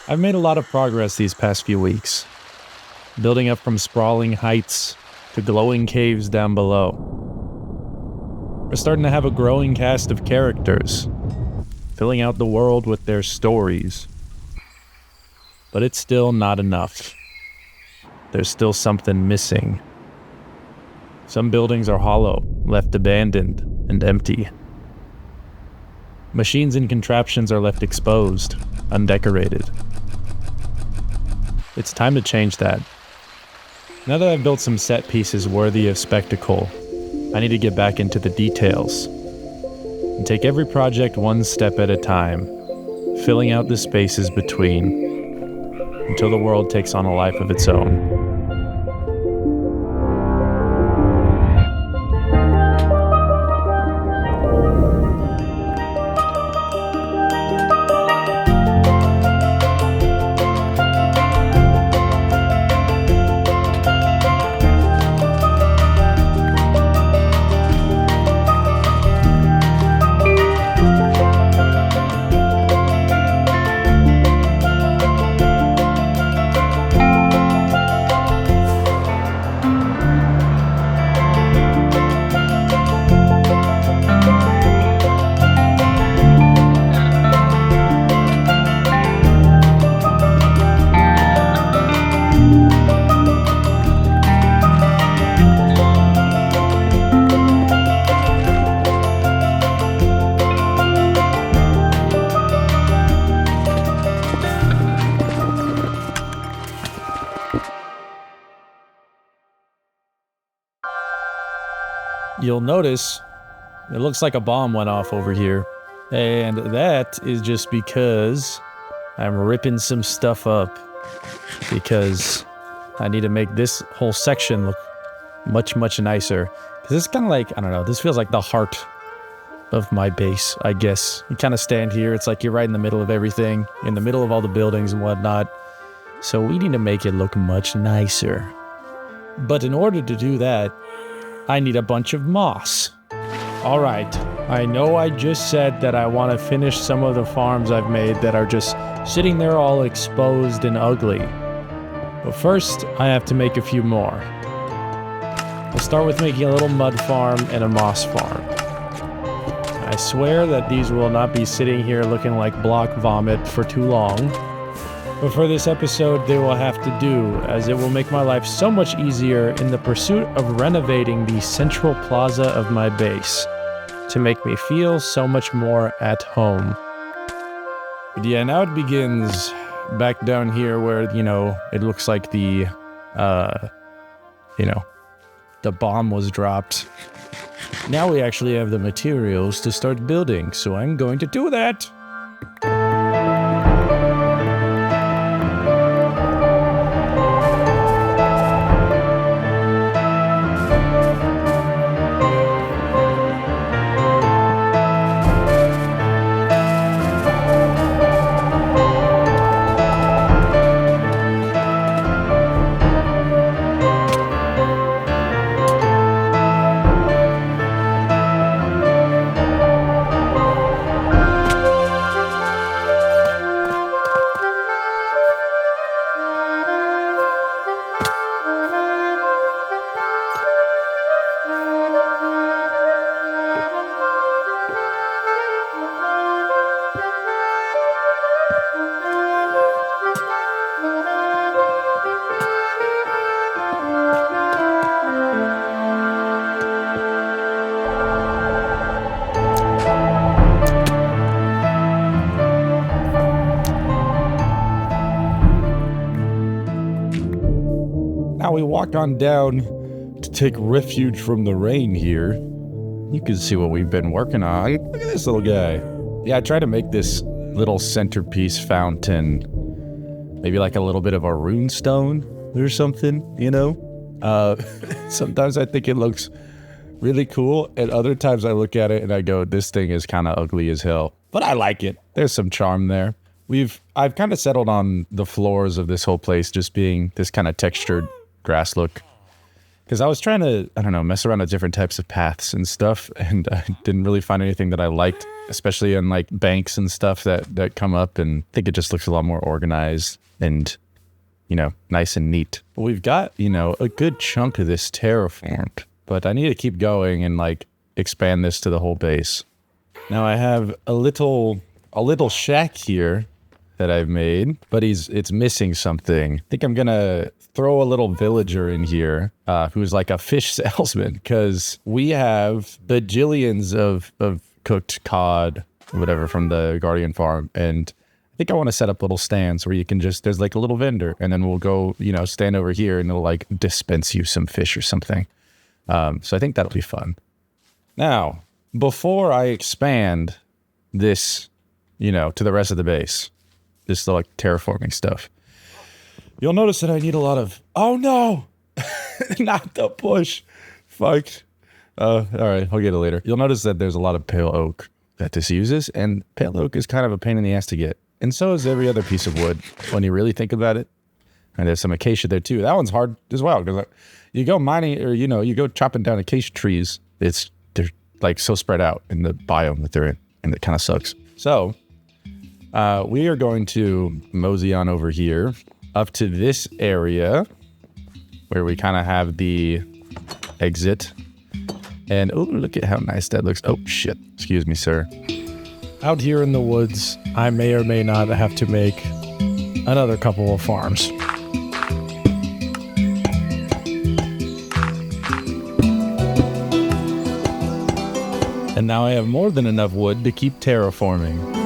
I've made a lot of progress these past few weeks, building up from sprawling heights to glowing caves down below. We're starting to have a growing cast of characters, filling out the world with their stories. But it's still not enough. There's still something missing. Some buildings are hollow, left abandoned and empty. Machines and contraptions are left exposed, undecorated. It's time to change that. Now that I've built some set pieces worthy of spectacle, I need to get back into the details and take every project one step at a time, filling out the spaces between until the world takes on a life of its own. You'll notice it looks like a bomb went off over here. And that is just because I'm ripping some stuff up. Because I need to make this whole section look much, much nicer. Because it's kind of like, I don't know, this feels like the heart of my base, I guess. You kind of stand here, it's like you're right in the middle of everything, in the middle of all the buildings and whatnot. So we need to make it look much nicer. But in order to do that, I need a bunch of moss. Alright, I know I just said that I want to finish some of the farms I've made that are just sitting there all exposed and ugly. But first, I have to make a few more. I'll start with making a little mud farm and a moss farm. I swear that these will not be sitting here looking like block vomit for too long. But for this episode, they will have to do, as it will make my life so much easier in the pursuit of renovating the central plaza of my base to make me feel so much more at home. But yeah, now it begins back down here where, it looks like the bomb was dropped. Now we actually have the materials to start building, so I'm going to do that. Now we walk on down to take refuge from the rain here. You can see what we've been working on. Look at this little guy. Yeah, I tried to make this little centerpiece fountain. Maybe like a little bit of a rune stone or something, Sometimes I think it looks really cool, and other times I look at it and I go, this thing is kind of ugly as hell. But I like it. There's some charm there. I've kind of settled on the floors of this whole place just being this kind of textured grass look. Because I was trying to, I don't know, mess around with different types of paths and stuff, and I didn't really find anything that I liked, especially in like banks and stuff that come up, and I think it just looks a lot more organized and, you know, nice and neat. We've got, you know, a good chunk of this terraformed, but I need to keep going and like expand this to the whole base. Now I have a little shack here that I've made, but it's missing something. I think I'm gonna throw a little villager in here who's like a fish salesman, because we have bajillions of cooked cod, whatever, from the Guardian farm, and I think I want to set up little stands where you can just, there's like a little vendor, and then we'll go, you know, stand over here and it'll like dispense you some fish or something. So I think that'll be fun. Now, before I expand this, you know, to the rest of the base, this like terraforming stuff, you'll notice that I need a lot of, oh no, not the bush. Fuck. All right, I'll get it later. You'll notice that there's a lot of pale oak that this uses, and pale oak is kind of a pain in the ass to get. And so is every other piece of wood when you really think about it. And there's some acacia there too. That one's hard as well, because you go mining, or, you know, you go chopping down acacia trees, they're like so spread out in the biome that they're in, and it kind of sucks. So we are going to mosey on over here up to this area where we kind of have the exit. And oh, look at how nice that looks. Oh shit, excuse me, sir. Out here in the woods, I may or may not have to make another couple of farms. And now I have more than enough wood to keep terraforming.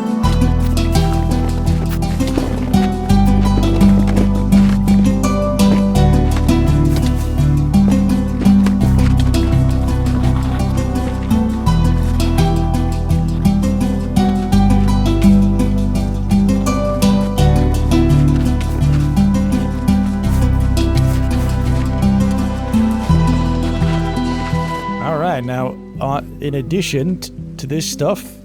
Now, in addition to this stuff,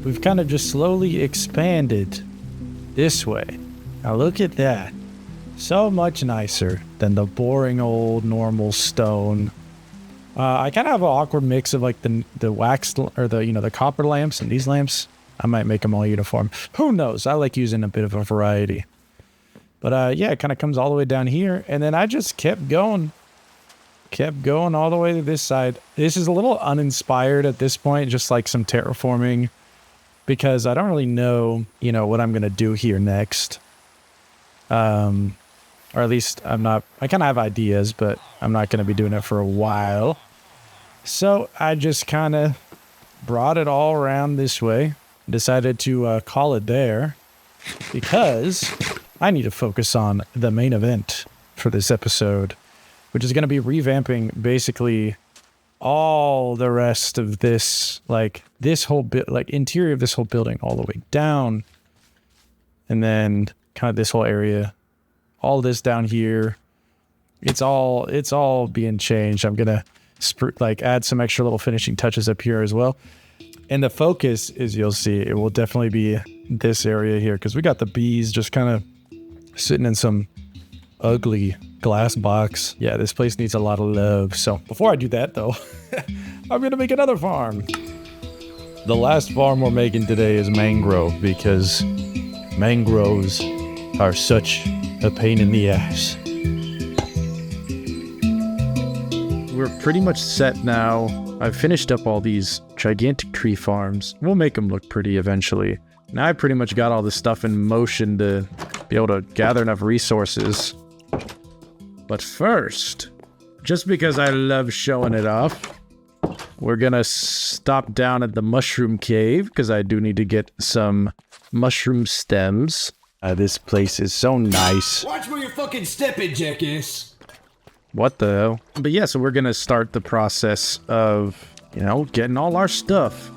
we've kind of just slowly expanded this way. Now look at that. So much nicer than the boring old normal stone. I kind of have an awkward mix of like the wax or the, you know, the copper lamps and these lamps. I might make them all uniform. Who knows? I like using a bit of a variety. But yeah, it kind of comes all the way down here, and then I just kept going all the way to this side. This is a little uninspired at this point, just like some terraforming, because I don't really know, you know, what I'm going to do here next. Or at least I kind of have ideas, but I'm not going to be doing it for a while. So I just kind of brought it all around this way, decided to call it there, because I need to focus on the main event for this episode, which is going to be revamping basically all the rest of this, like this whole bit, like interior of this whole building all the way down. And then kind of this whole area, all this down here. It's all being changed. I'm going to like add some extra little finishing touches up here as well. And the focus is, you'll see, it will definitely be this area here, because we got the bees just kind of sitting in some ugly glass box. Yeah, this place needs a lot of love. So before I do that though, I'm gonna make another farm. The last farm we're making today is mangrove, because mangroves are such a pain in the ass. We're pretty much set now. I've finished up all these gigantic tree farms. We'll make them look pretty eventually. Now I pretty much got all this stuff in motion to be able to gather enough resources. But first, just because I love showing it off, we're gonna stop down at the mushroom cave, because I do need to get some mushroom stems. This place is so nice. Watch where you're fucking stepping, jackass. What the hell? But yeah, so we're gonna start the process of, you know, getting all our stuff.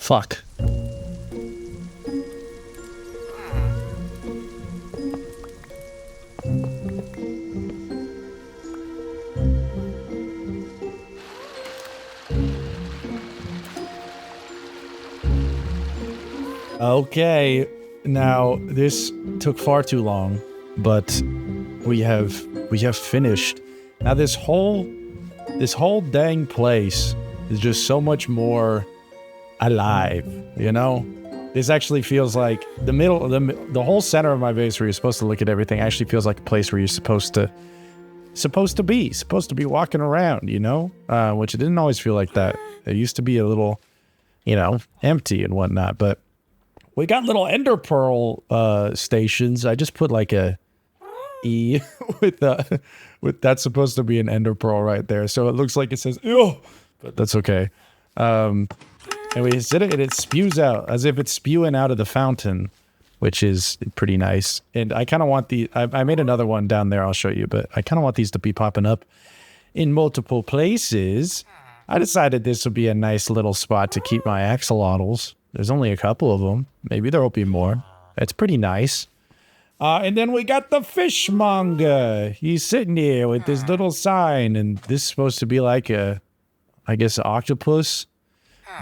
Fuck. Okay, now this took far too long, but we have finished. Now this whole dang place is just so much more alive, you know? This actually feels like the whole center of my base where you're supposed to look at everything actually feels like a place where you're supposed to be walking around, you know? Which it didn't always feel like that. It used to be a little, you know, empty and whatnot, but we got little ender pearl stations. I just put like a E with that's supposed to be an ender pearl right there. So it looks like it says ew, but that's okay. And we sit it and it spews out as if it's spewing out of the fountain, which is pretty nice. And I kind of want I made another one down there. I'll show you, but I kind of want these to be popping up in multiple places. I decided this would be a nice little spot to keep my axolotls. There's only a couple of them. Maybe there will be more. It's pretty nice. And then we got the fishmonger. He's sitting here with this little sign, and this is supposed to be like I guess, an octopus.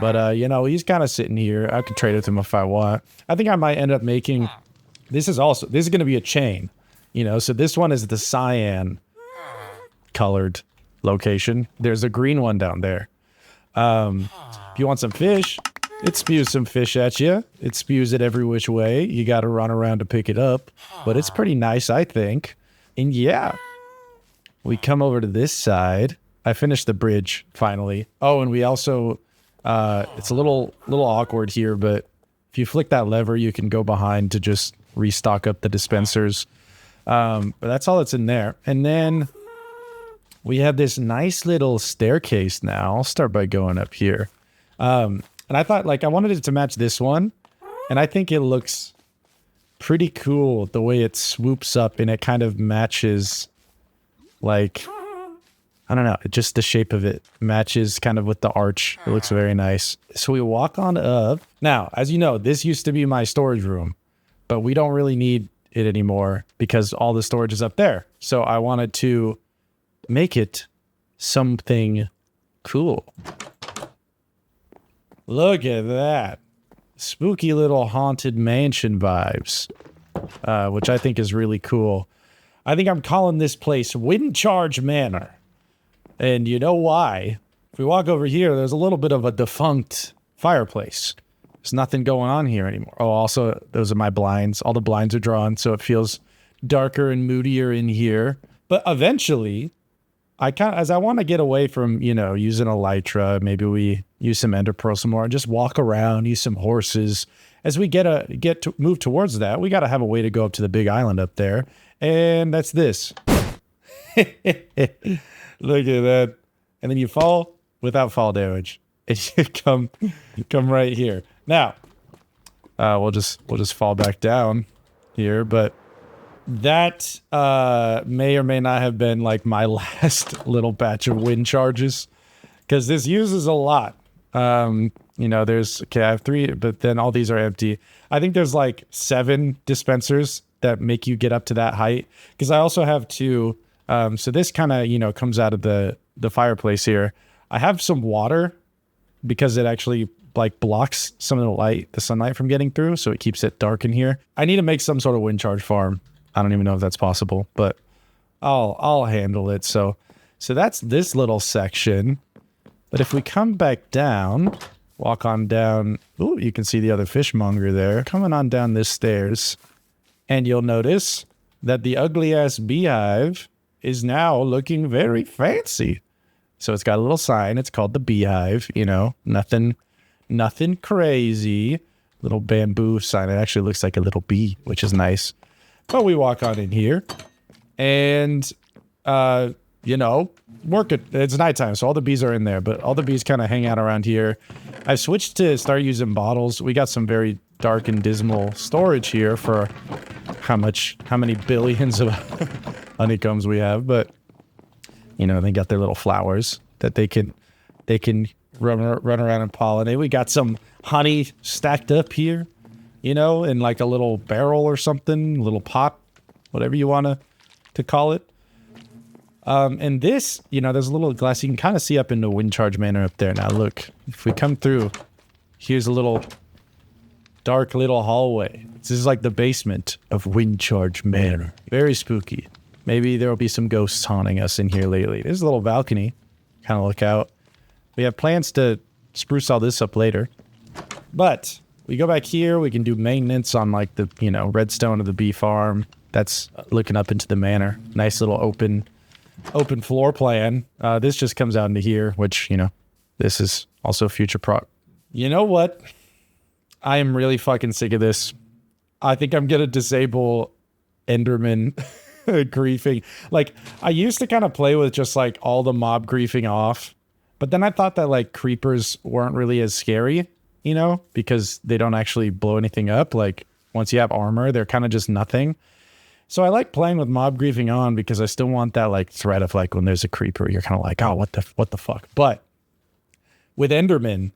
But, you know, he's kind of sitting here. I could trade with him if I want. I think I might end up making... This is going to be a chain, you know? So this one is the cyan colored location. There's a green one down there. If you want some fish... It spews some fish at you. It spews it every which way. You got to run around to pick it up. But it's pretty nice, I think. And yeah, we come over to this side. I finished the bridge, finally. Oh, and we also, it's a little awkward here, but if you flick that lever, you can go behind to just restock up the dispensers. But that's all that's in there. And then we have this nice little staircase now. I'll start by going up here. And I thought, like, I wanted it to match this one. And I think it looks pretty cool the way it swoops up and it kind of matches, like, I don't know, just the shape of it matches kind of with the arch. It looks very nice. So we walk on up. Now, as you know, this used to be my storage room, but we don't really need it anymore because all the storage is up there. So I wanted to make it something cool. Look at that. Spooky little haunted mansion vibes, which I think is really cool. I think I'm calling this place Windcharge Manor. And you know why? If we walk over here, there's a little bit of a defunct fireplace. There's nothing going on here anymore. Oh, also, those are my blinds. All the blinds are drawn, so it feels darker and moodier in here. But eventually... as I want to get away from, you know, using elytra, maybe we use some ender pearl some more and just walk around, use some horses. As we move towards that, we got to have a way to go up to the big island up there. And that's this. Look at that. And then you fall without fall damage. And you come right here. Now, we'll just fall back down here, but that may or may not have been like my last little batch of wind charges, because this uses a lot. You know, I have 3, but then all these are empty. I think there's like 7 dispensers that make you get up to that height, because I also have 2. So this kind of, you know, comes out of the fireplace here. I have some water because it actually like blocks some of the sunlight from getting through, so it keeps it dark in here. I need to make some sort of wind charge farm. I don't even know if that's possible, but I'll handle it. So that's this little section. But if we come back down, walk on down, ooh, you can see the other fishmonger there. Coming on down this stairs, and you'll notice that the ugly-ass beehive is now looking very fancy. So it's got a little sign. It's called the beehive, you know, nothing crazy. Little bamboo sign. It actually looks like a little bee, which is nice. But we walk on in here, and, you know, it's nighttime, so all the bees are in there, but all the bees kind of hang out around here. I've switched to start using bottles. We got some very dark and dismal storage here for how many billions of honeycombs we have, but, you know, they got their little flowers that they can run around and pollinate. We got some honey stacked up here, you know, in like a little barrel or something, a little pot, whatever you want to call it. And this, you know, there's a little glass. You can kind of see up into Wind Charge Manor up there. Now look, if we come through, here's a little dark little hallway. This is like the basement of Wind Charge Manor. Very spooky. Maybe there will be some ghosts haunting us in here lately. There's a little balcony. Kind of look out. We have plans to spruce all this up later. But we go back here. We can do maintenance on like the, you know, redstone of the bee farm. That's looking up into the manor. Nice little open floor plan. This just comes out into here, which, you know, this is also future You know what? I am really fucking sick of this. I think I'm gonna disable Enderman griefing. Like, I used to kind of play with just like all the mob griefing off, but then I thought that like creepers weren't really as scary, you know, because they don't actually blow anything up. Like, once you have armor, they're kind of just nothing. So I like playing with mob griefing on because I still want that like threat of like when there's a creeper, you're kind of like, oh, what the fuck? But with Enderman,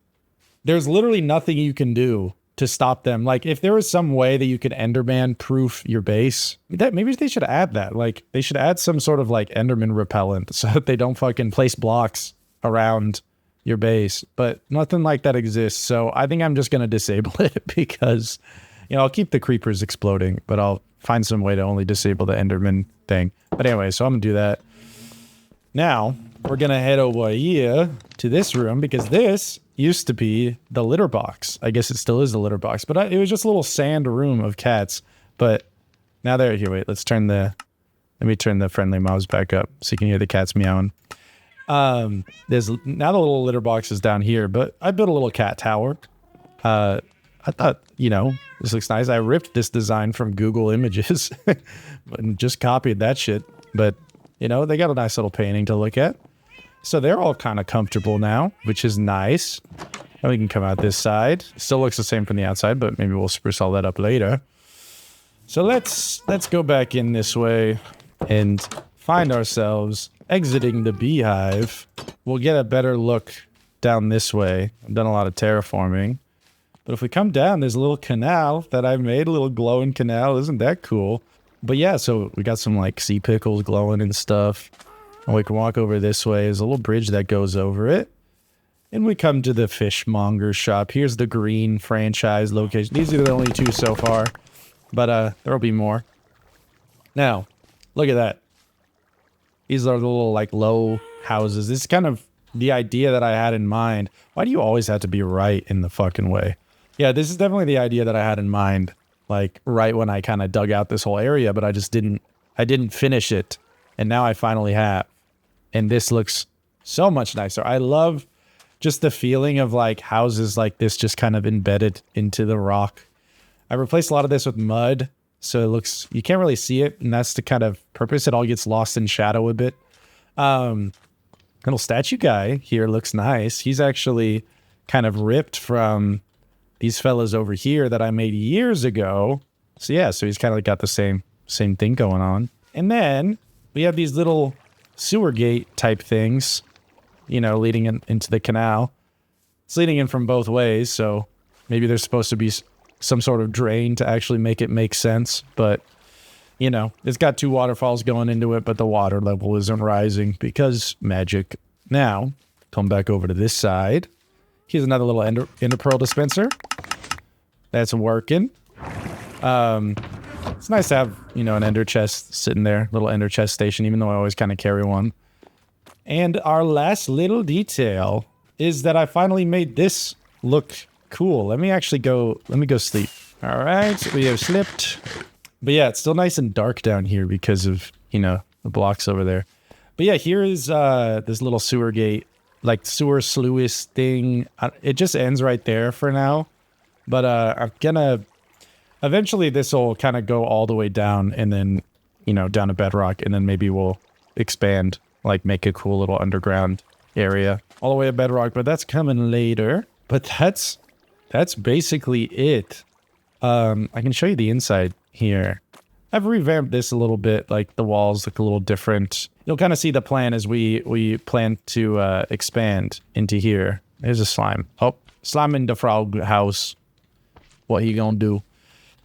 there's literally nothing you can do to stop them. Like, if there was some way that you could Enderman proof your base, that maybe they should add that. Like, they should add some sort of like Enderman repellent so that they don't fucking place blocks around your base. But nothing like that exists. So I think I'm just gonna disable it because, you know, I'll keep the creepers exploding, but I'll find some way to only disable the Enderman thing. But anyway, so I'm gonna do that. Now, we're gonna head over here to this room because this used to be the litter box. I guess it still is the litter box, but it was just a little sand room of cats. But now they're here. Wait, let me turn the friendly mobs back up so you can hear the cats meowing. There's now the little litter box is down here, but I built a little cat tower. I thought, you know, this looks nice. I ripped this design from Google Images and just copied that shit. But, you know, they got a nice little painting to look at. So they're all kind of comfortable now, which is nice. And we can come out this side. Still looks the same from the outside, but maybe we'll spruce all that up later. So let's go back in this way and find ourselves exiting the beehive. We'll get a better look down this way. I've done a lot of terraforming. But if we come down, there's a little canal that I made, a little glowing canal. Isn't that cool? But yeah, so we got some like sea pickles glowing and stuff. And we can walk over this way. There's a little bridge that goes over it. And we come to the fishmonger shop. Here's the green franchise location. These are the only two so far. But there'll be more. Now, look at that. These are the little like low houses. This is kind of the idea that I had in mind. Why do you always have to be right in the fucking way? Yeah, this is definitely the idea that I had in mind. Like right when I kind of dug out this whole area, but I didn't finish it. And now I finally have. And this looks so much nicer. I love just the feeling of like houses like this just kind of embedded into the rock. I replaced a lot of this with mud, so it looks, you can't really see it, and that's the kind of purpose. It all gets lost in shadow a bit. Little statue guy here looks nice. He's actually kind of ripped from these fellas over here that I made years ago. So yeah, so he's kind of got the same thing going on. And then we have these little sewer gate type things, you know, leading into the canal. It's leading in from both ways, so maybe there's supposed to be some sort of drain to actually make it make sense. But, you know, it's got two waterfalls going into it, but the water level isn't rising because magic. Now, come back over to this side. Here's another little ender pearl dispenser. That's working. It's nice to have, you know, an ender chest sitting there, little ender chest station, even though I always kind of carry one. And our last little detail is that I finally made this look cool. Let me go sleep. All right, we have slipped. But yeah, it's still nice and dark down here because of, you know, the blocks over there. But yeah, here is this little sewer gate, like sewer sluice thing. It just ends right there for now. But I'm gonna... Eventually, this will kind of go all the way down and then, you know, down to bedrock. And then maybe we'll expand, like make a cool little underground area all the way to bedrock. But that's coming later. But that's basically it. I can show you the inside here. I've revamped this a little bit. Like the walls look a little different. You'll kind of see the plan as we plan to expand into here. There's a slime. Oh, slime in the frog house. What he gonna do?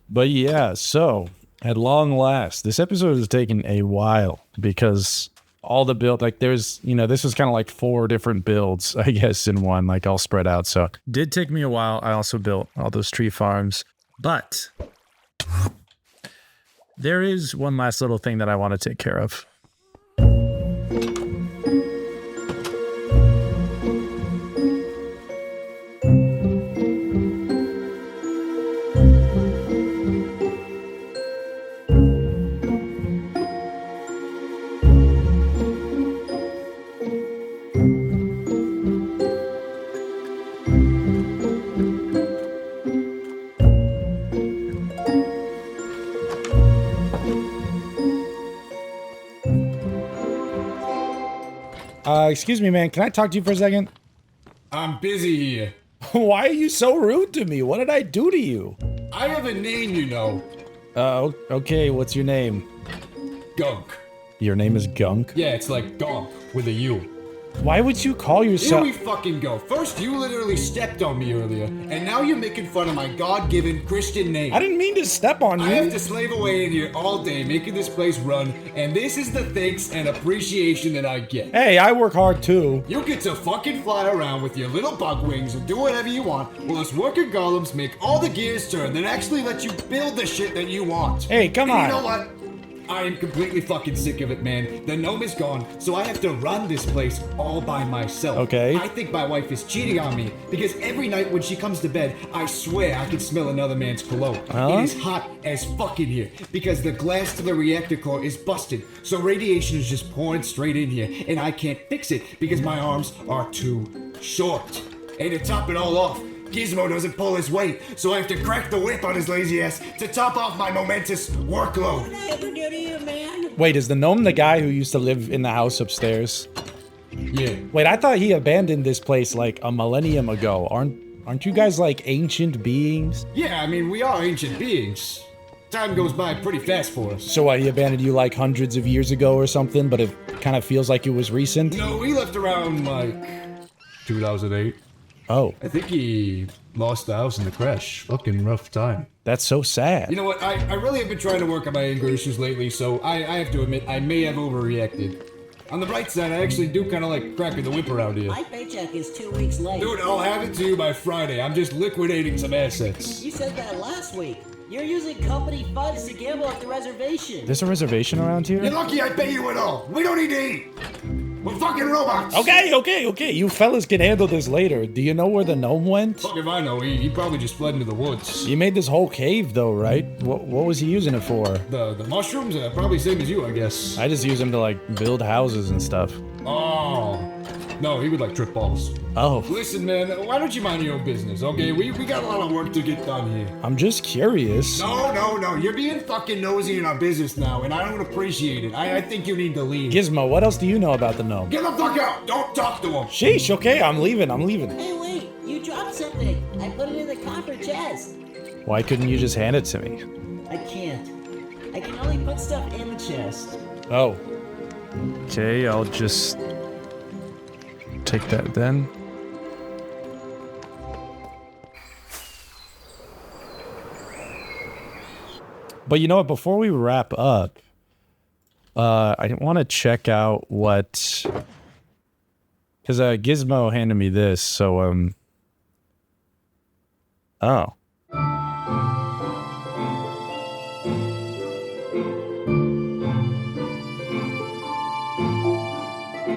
But yeah, so at long last, this episode has taken a while because all the build, like there's, you know, this was kind of like 4 different builds, I guess, in one, like all spread out. So did take me a while. I also built all those tree farms, but there is one last little thing that I want to take care of. Excuse me, man. Can I talk to you for a second? I'm busy here. Why are you so rude to me? What did I do to you? I have a name, you know. Okay. What's your name? Gunk. Your name is Gunk? Yeah, it's like gunk with a U. Why would you call yourself— Here we fucking go. First, you literally stepped on me earlier, and now you're making fun of my God-given Christian name. I didn't mean to step on you. I have to slave away in here all day making this place run, and this is the thanks and appreciation that I get. Hey, I work hard too. You get to fucking fly around with your little bug wings and do whatever you want, while us working golems make all the gears turn, then actually let you build the shit that you want. Hey, come on. You know what? I am completely fucking sick of it, man. The gnome is gone, so I have to run this place all by myself. Okay. I think my wife is cheating on me, because every night when she comes to bed, I swear I can smell another man's cologne. It is hot as fuck in here, because the glass to the reactor core is busted, so radiation is just pouring straight in here, and I can't fix it, because my arms are too short. And to top it all off, Gizmo doesn't pull his weight, so I have to crack the whip on his lazy ass to top off my momentous workload. What did I ever do to you, man? Wait, is the gnome the guy who used to live in the house upstairs? Yeah. Wait, I thought he abandoned this place like a millennium ago. Aren't you guys like ancient beings? Yeah, I mean, we are ancient beings. Time goes by pretty fast for us. So what, he abandoned you like hundreds of years ago or something, but it kind of feels like it was recent? No, we left around like 2008. Oh, I think he lost the house in the crash. Fucking rough time. that's so sad. You know what? I really have been trying to work on my anger issues lately, so I have to admit I may have overreacted. On the bright side, I actually do kind of like cracking the whip around here. My paycheck is 2 weeks late. Dude, I'll have it to you by Friday. I'm just liquidating some assets. You said that last week. You're using company funds to gamble at the reservation. There's a reservation around here? You're lucky I pay you at all. We don't need to eat. We're fucking robots. Okay. You fellas can handle this later. Do you know where the gnome went? Fuck if I know. He probably just fled into the woods. You made this whole cave though, right? What was he using it for? The mushrooms? Probably same as you, I guess. I just use them to like build houses and stuff. Oh. No, he would like trip balls. Oh, Listen, man, why don't you mind your own business, okay? We got a lot of work to get done here. I'm just curious. No. You're being fucking nosy in our business now, and I don't appreciate it. I think you need to leave. Gizmo, what else do you know about the gnome? Get the fuck out! Don't talk to him! Sheesh, okay, I'm leaving. Hey, wait. You dropped something. I put it in the copper chest. Why couldn't you just hand it to me? I can't. I can only put stuff in the chest. Oh. Okay, I'll just take that then. But you know what, before we wrap up, I want to check out what, because Gizmo handed me this, so oh,